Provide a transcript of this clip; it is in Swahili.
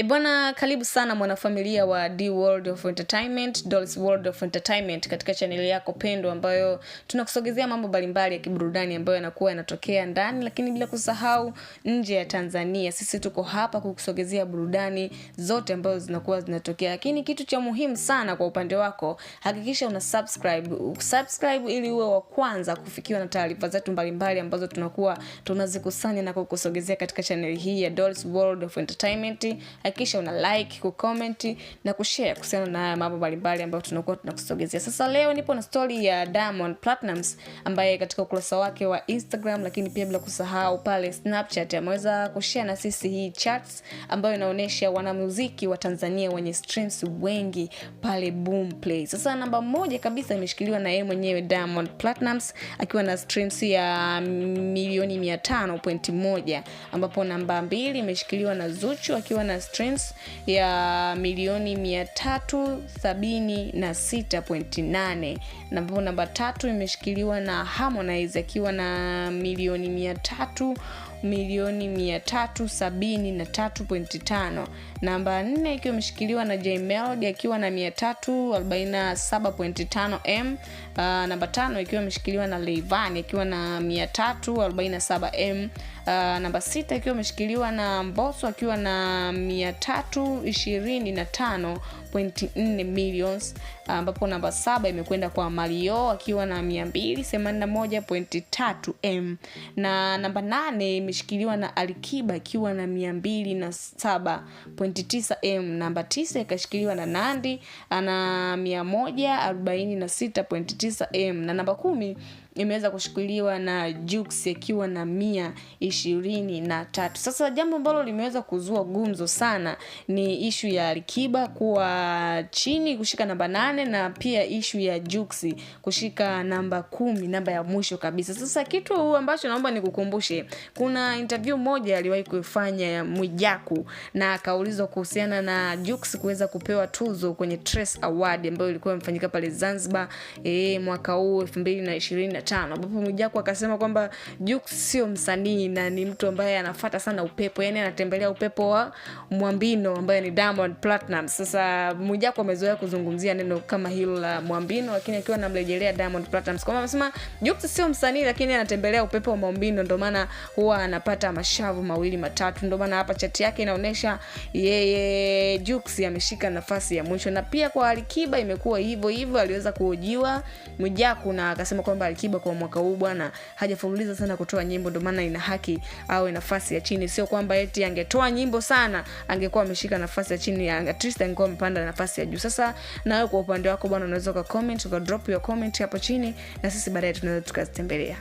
Bwana, karibu sana mwanafamilia wa D World of Entertainment, Dolls World of Entertainment, katika channel yako pendwa ambayo tunakusogezea mambo mbalimbali ya kiburudani ambayo yanakuwa yanatokea ndani lakini bila kusahau nje ya Tanzania. Sisi tuko hapa kukusogezea burudani zote ambazo zinakuwa zinatokea. Lakini kitu cha muhimu sana kwa upande wako, hakikisha una subscribe ili uwe wa kwanza kufikiwa na taarifa zetu mbalimbali ambazo tunakuwa tunazikusanya na kukusogezea katika channel hii ya Dolls World of Entertainment. Hakikisha una like, kucomment na kushare kuhusiana na mambo mbalimbali ambayo tunakuwa tunakusogezea. Sasa leo nipo na story ya Diamond Platnumz ambaye katika ukurasa wake wa Instagram lakini pia bila kusahau pale Snapchat ameweza kushare na sisi hii charts ambayo inaonyesha wanamuziki wa Tanzania wenye streams wengi pale Boomplay. Sasa namba moja kabisa imeshikiliwa na yeye mwenyewe Diamond Platnumz akiwa na streams ya milioni 500.1, ambapo namba 2 imeshikiliwa na Zuchu akiwa na streams ya milioni 376.8, na namba 3 imeshikiliwa na Harmonize akiwa na milioni 373.5. Namba 4 ikiwa imeshikiliwa na Jay Melody akiwa na 347.5M. Namba 5 ikiwa imeshikiliwa na Rayvanny akiwa na 347M. Namba 6 ikiwa imeshikiliwa na Mbosso akiwa na 325.4 millions, ambapo namba 7 imekwenda kwa Mario akiwa na 281.3M, na namba 8 imeshikiliwa na Alikiba akiwa na 207.9M. Namba 9 ikashikiliwa na Nandy ana 146.9M, na namba 10 imeweza kushikiliwa na Jux akiwa na 123. Sasa jambo ambalo limeweza kuzua gumzo sana ni issue ya Alikiba kuwa chini kushika namba 8 na pia issue ya Jux kushika namba 10, namba ya mwisho kabisa. Sasa kitu ambacho naomba nikukumbushe, kuna interview moja aliwahi kuifanya ya Mwijaku na akaulizwa kuhusiana na Jux kuweza kupewa tuzo kwenye Trace Award ambayo ilikuwa imefanyika pale Zanzibar mwaka huu 2025, ambapo Mwijaku akasema kwamba Jux sio msanii na ni mtu ambaye anafuata sana upepo, yani anatembelea upepo wa Mwambino ambaye ni Diamond Platnumz. Sasa Mwijaku amezoea kuzungumzia neno kama hilo la Mwambino, lakini akiwa anamrejelea Diamond Platnumz kwamba amesema Jux sio msanii lakini anatembelea upepo wa Mwambino, ndio maana huwa anapata mashavu mawili matatu. Ndio maana hapa chat yake inaonyesha yeye Jux ameshika nafasi ya mwisho. Na pia kwa Alikiba imekuwa hivyo hivyo, aliweza kuhojiwa Mwijaku na akasema kwamba Alikiba kwa mwaka huu bwana hajafululiza sana kutoa nyimbo, ndio maana ina haki awe nafasi ya chini. Sio kwamba eti angetoa nyimbo sana angekuwa ameshika nafasi ya chini, at least angekuwa amepanda nafasi ya juu. Sasa na wewe kwa upande wako bwana, unaweza ka comment, ka drop your comment hapo chini na sisi baadaye tunaweza tukazitembelea.